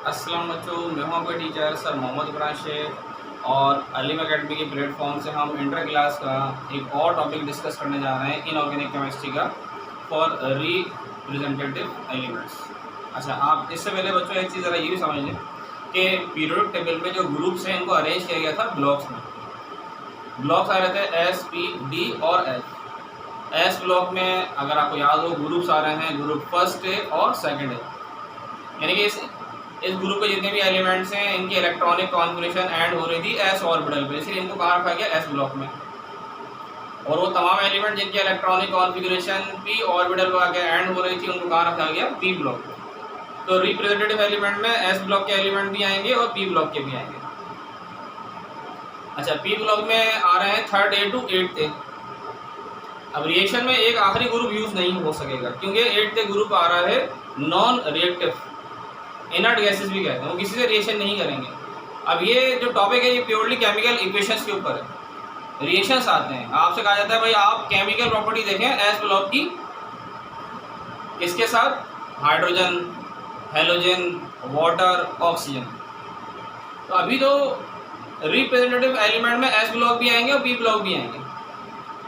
अस्सलाम बच्चों, मैं हूं आपका टीचर सर मोहम्मद इमरान शेख और अलीम एकेडमी के प्लेटफॉर्म से हम इंटर क्लास का एक और टॉपिक डिस्कस करने जा रहे हैं इनऑर्गेनिक केमिस्ट्री का फॉर रिप्रेजेंटेटिव एलिमेंट्स। अच्छा, आप इससे पहले बच्चों एक चीज़ ज़रा ये भी समझ लें कि पीरियोडिक टेबल में जो ग्रुप्स हैं इनको अरेंज किया गया था ब्लॉक्स में। ब्लॉक्स आ रहे थे एस, पी, डी और एच। एस ब्लॉक में अगर आपको याद हो ग्रुप्स आ रहे हैं, ग्रुप फर्स्ट है और सेकंड है, यानी कि इस ग्रुप के जितने भी एलिमेंट्स हैं इनकी इलेक्ट्रॉनिक कॉन्फिगरेशन एंड हो रही थी एस ऑर्बिटल पे, इसलिए इनको कहाँ रखा गया एस ब्लॉक में। और वो तमाम एलिमेंट जिनकी इलेक्ट्रॉनिक कॉन्फिगरेशन पी ऑर्बिटल पर आके एंड हो रही थी उनको कहाँ रखा गया पी ब्लॉक पे। तो रिप्रेजेंटेटिव एलिमेंट में एस ब्लॉक के एलिमेंट भी आएंगे और पी ब्लॉक के भी आएंगे। अच्छा, पी ब्लॉक में आ रहे हैं थर्ड ए टू एट्थ ए। अब रिएक्शन में एक आखिरी ग्रुप यूज नहीं हो सकेगा क्योंकि एट्थ ग्रुप आ रहा है नॉन रिएक्टिव, इनर्ट गैसेस भी कहते हैं, वो किसी से रिएक्शन नहीं करेंगे। अब ये जो टॉपिक है ये प्योरली केमिकल इक्वेशंस के ऊपर है। रिएक्शंस आते हैं, आपसे कहा जाता है भाई आप केमिकल प्रॉपर्टी देखें एस ब्लॉक की किसके साथ, हाइड्रोजन, हेलोजन, वाटर, ऑक्सीजन। तो अभी तो रिप्रेजेंटेटिव एलिमेंट में एस ब्लॉक भी आएंगे और पी ब्लॉक भी आएंगे,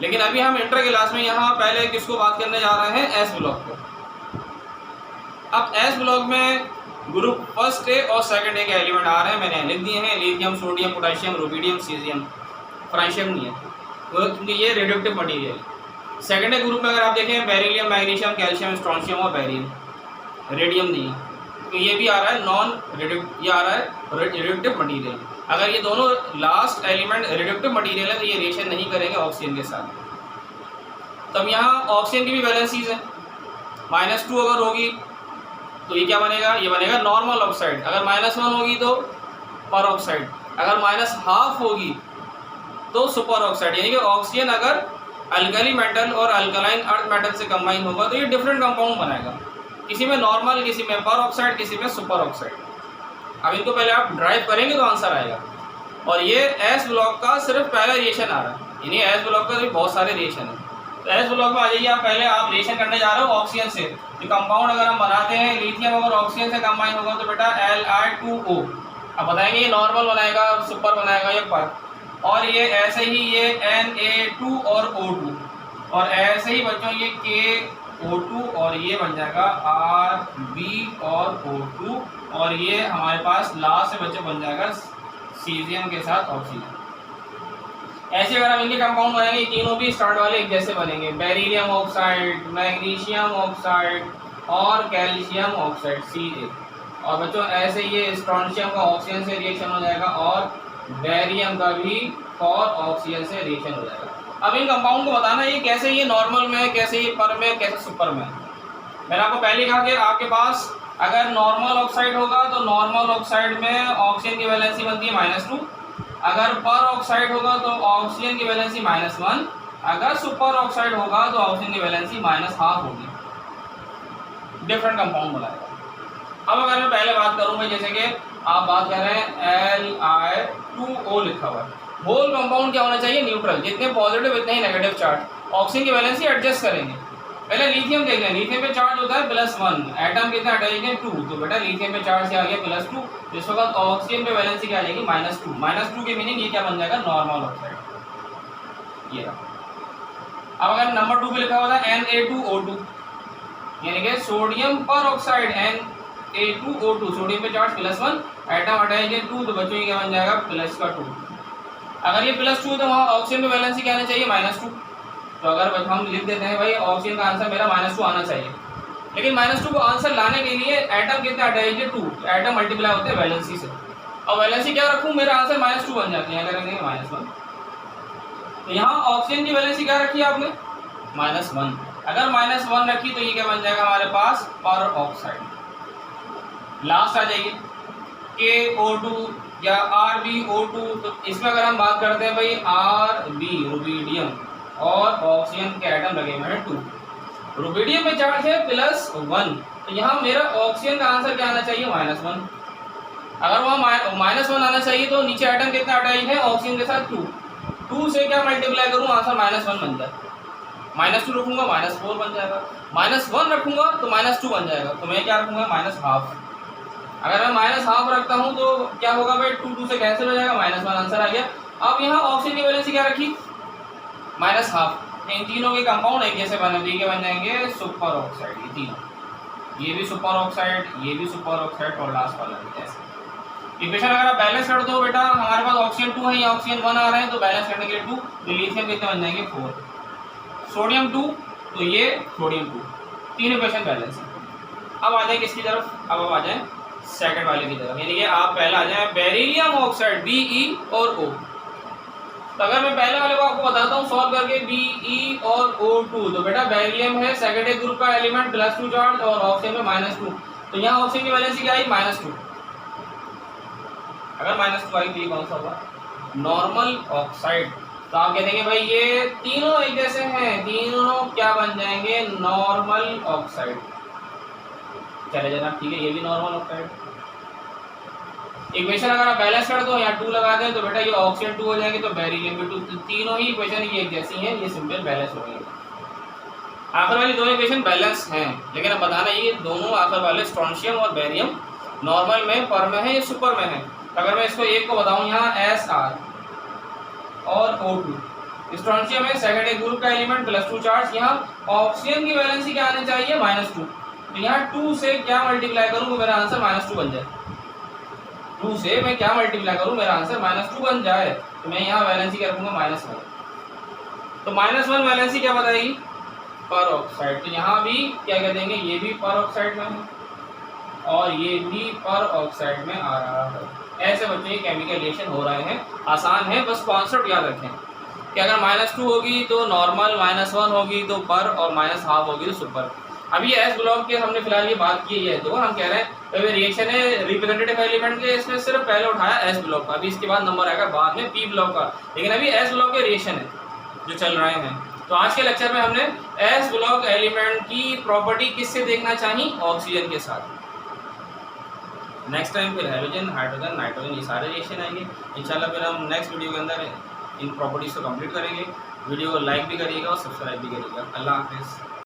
लेकिन अभी हम इंटर क्लास में यहाँ पहले किसको बात करने जा रहे हैं, एस ब्लॉक को। अब एस ब्लॉक में ग्रुप फर्स्ट ए और सेकंड ए के एलिमेंट आ रहे हैं, मैंने लिख दिए हैं lithium, sodium, potassium, rubidium, caesium, francium नहीं है क्योंकि ये रेडियोएक्टिव मटेरियल। सेकंड ए ग्रुप में अगर आप देखें बेरिलियम, मैग्नीशियम, कैल्शियम, स्ट्रोंशियम और बेरियम, रेडियम नहीं है, तो ये भी आ रहा है नॉन रेडियो, ये आ रहा है रेडियोएक्टिव मटेरियल। अगर ये दोनों लास्ट एलिमेंट रेडियोएक्टिव मटेरियल है तो ये रिएक्शन नहीं करेंगे ऑक्सीजन के साथ। तब यहाँ ऑक्सीजन की भी वैलेंसीज है, -2 अगर होगी तो ये क्या बनेगा, ये बनेगा नॉर्मल ऑक्साइड। अगर -1 होगी तो पर ऑक्साइड, अगर -1/2 होगी तो सुपर ऑक्साइड। यानी कि ऑक्सीजन अगर अल्कली मेटल और अल्कलाइन अर्थ मेटल से कंबाइन होगा तो ये डिफरेंट कंपाउंड बनाएगा, किसी में नॉर्मल, किसी में पर ऑक्साइड, किसी में सुपर ऑक्साइड। अब इनको पहले आप ड्राइव करेंगे तो आंसर आएगा। और ये एस ब्लॉक का सिर्फ पहला रिएक्शन आ रहा है, यानी एस ब्लॉक का भी बहुत सारे रिएक्शन है। तो एस ब्लॉक में आ जाइए, आप पहले आप रिएक्शन करने जा रहे हो ऑक्सीजन से। तो कंपाउंड अगर हम बनाते हैं लिथियम अगर ऑक्सीजन से कंबाइन होगा तो बेटा Li2O। अब बताएंगे ये नॉर्मल बनाएगा, सुपर बनाएगा या पर, और ये ऐसे ही ये Na2 और O2, और ऐसे ही बच्चों ये KO2 और ये बन जाएगा Rb और O2, और ये हमारे पास लास्ट से बच्चे बन जाएगा सीजियम के साथ ऑक्सीजन। ऐसे अगर हम इनके कंपाउंड बनाएंगे तीनों भी स्टार्ट वाले एक जैसे बनेंगे, बेरिलियम ऑक्साइड, मैग्नीशियम ऑक्साइड और कैल्शियम ऑक्साइड Ca। और बच्चों ऐसे ये स्ट्रोंशियम का ऑक्सीजन से रिएक्शन हो जाएगा और बेरियम का भी और ऑक्सीजन से रिएक्शन हो जाएगा। अब इन कंपाउंड को बताना ये कैसे ये नॉर्मल में है, कैसे ये पर में है, कैसे सुपर में है। मैंने आपको पहले कहा कि आपके पास अगर नॉर्मल ऑक्साइड होगा तो नॉर्मल ऑक्साइड में ऑक्सीजन की वैलेंसी बनती है -2, अगर पर ऑक्साइड होगा तो ऑक्सीजन की वैलेंसी -1, अगर सुपर ऑक्साइड होगा तो ऑक्सीजन की वैलेंसी -1/2 होगी। डिफरेंट कंपाउंड बनाएगा। अब अगर मैं पहले बात करूं भाई, जैसे कि आप बात कर रहे हैं Li2O लिखा हुआ है, होल कंपाउंड क्या होना चाहिए, न्यूट्रल, जितने पॉजिटिव इतने ही नेगेटिव चार्ज। ऑक्सीजन की वैलेंसी एडजस्ट करेंगे। पहले लिथियम देख लें, लिथियम पे चार्ज होता है +1, एटम कितना अटैच है 2, तो बेटा लिथियम पे चार्ज क्या आ गया +2। जिस वक्त ऑक्सीजन पे वैलेंसी क्या आ जाएगी -2। -2 की मीनिंग ये क्या बन जाएगा, नॉर्मल ऑक्साइड। ये अब अगर नंबर 2 पे लिखा हुआ था Na2O2, यानी कि सोडियम पर ऑक्साइड Na2O2, सोडियम पे चार्ज +1, एटम अटैच है 2, तो बच्चों ये क्या बन जाएगा +2। अगर ये +2 तो वहाँ ऑक्सीजन पे वैलेंसी क्या आना चाहिए -2। तो अगर हम लिख देते हैं भाई ऑक्सीजन का आंसर मेरा -2 आना चाहिए, लेकिन -2 को आंसर लाने के लिए एटम कितने अटैच है 2, एटम मल्टीप्लाई होते हैं वैलेंसी से। और वैलेंसी क्या रखूँ, मेरा आंसर -2 बन जाती है। अगर रखेंगे -1 तो यहाँ ऑक्सीजन की वैलेंसी क्या रखी है आपने -1। अगर -1 रखी तो ये क्या बन जाएगा हमारे पास पर ऑक्साइड। लास्ट आ जाइए KO2 या RbO2, तो इसमें अगर हम बात करते हैं भाई Rb रुबिडियम और ऑक्सीजन के एटम लगे हुए हैं 2, रुबिडियम में चार्ज है +1, तो यहाँ मेरा ऑक्सीजन का आंसर क्या आना चाहिए -1। अगर वहाँ -1 आना चाहिए तो नीचे एटम कितना अटैच है ऑक्सीजन के साथ 2 से क्या मल्टीप्लाई करूँ आंसर -1 बन जाए। -2 रखूँगा -4 बन जाएगा, -1 रखूँगा तो -2 बन जाएगा, तो मैं क्या रखूँगा -1/2। अगर मैं माइनस हाफ रखता हूँ तो क्या होगा भाई, 2 2 से कैंसिल हो जाएगा, -1 आंसर आ गया। अब यहाँ ऑक्सीजन की वैलेंसी क्या रखी, माइनस हाफ। इन तीनों के कंपाउंड एक जैसे बन जाएंगे सुपर ऑक्साइड, ये तीनों, ये भी सुपर ऑक्साइड, ये भी सुपर ऑक्साइड और लास्ट वाला भी ऐसे। इक्वेशन अगर आप बैलेंस कर दो बेटा, हमारे पास ऑक्सीजन 2 है, ये ऑक्सीजन 1 आ रहे हैं, तो बैलेंस करने के लिए 2, तो लिथियम कितने बन जाएंगे 4, सोडियम 2, तो ये सोडियम 2, तीन इक्वेशन बैलेंस है। अब आ जाए किसकी तरफ, अब आ जाए सेकंड वाले की तरफ, यानी कि आप पहले आ जाए बेरिलियम ऑक्साइड Be और O। तो अगर मैं पहले वाले को आपको बताता हूँ सॉल्व करके Be और O2, तो बेटा बेरिलियम है सेकेंडरी ग्रुप का एलिमेंट +2 चार्ज और ऑक्सीजन में -2, तो यहाँ ऑक्सीजन की वैलेंसी क्या आई, -2। अगर -2 आई तो ये कौन सा होगा, नॉर्मल ऑक्साइड। तो आप कह देंगे भाई ये तीनों एक जैसे हैं, तीनों क्या बन जाएंगे, नॉर्मल ऑक्साइड। चले जाना, ठीक है, ये भी नॉर्मल ऑक्साइड। इक्वेशन अगर आप बैलेंस कर दो, यहाँ 2 लगा दें तो बेटा ये ऑक्सीजन 2 हो जाएंगे, तो बेरिलियम भी 2, तीनों ही इक्वेशन ये एक जैसी हैं, ये सिंपल बैलेंस हो गई। आखिर वाली दोनों इक्वेशन बैलेंस हैं, लेकिन अब बताना ये दोनों आखिर वाले स्ट्रोंशियम और बेरियम नॉर्मल में, पर में है या सुपर में है। अगर मैं इसको एक को बताऊं यहाँ Sr और O2, स्ट्रोंशियम है सेकेंडरी ग्रुप का एलिमेंट +2 चार्ज, यहाँ ऑक्सीजन की वैलेंसी क्या आनी चाहिए, -2, तो यहाँ 2 से क्या मल्टीप्लाई करूँ मेरा आंसर -2 बन जाए, 2 से मैं क्या मल्टीप्लाई करूँ मेरा आंसर -2 बन जाए, तो मैं यहाँ वैलेंसी क्या रखूँगा, -1। तो -1 वैलेंसी क्या बताएगी, पर ऑक्साइड, तो यहाँ भी क्या कह देंगे, ये भी पर ऑक्साइड में है और ये भी पर ऑक्साइड में आ रहा है। ऐसे बच्चों ये केमिकल रिएक्शन हो रहे हैं, आसान है, बस कॉन्सेप्ट याद रखें कि अगर -2 होगी तो नॉर्मल, -1 होगी तो पर और -1/2 होगी तो सुपर। अभी एस ब्लॉक के हमने फिलहाल ये बात की है, तो हम कह रहे हैं रिएक्शन है रिप्रेजेंटेटिव एलिमेंट के, इसमें सिर्फ पहले उठाया एस ब्लॉक का, अभी इसके बाद नंबर आएगा बाद में पी ब्लॉक का, लेकिन अभी एस ब्लॉक के रिएक्शन है जो चल रहे हैं। तो आज के लेक्चर में हमने एस ब्लॉक एलिमेंट की प्रॉपर्टी किससे देखना चाहिए, ऑक्सीजन के साथ। नेक्स्ट टाइम फिर हाइड्रोजन, हाइड्रोजन, नाइट्रोजन, ये सारे रिएक्शन आएंगे इंशाल्लाह। फिर हम नेक्स्ट वीडियो के अंदर इन प्रॉपर्टीज को कंप्लीट करेंगे। वीडियो को लाइक भी करिएगा और सब्सक्राइब भी करिएगा। अल्लाह हाफिज़।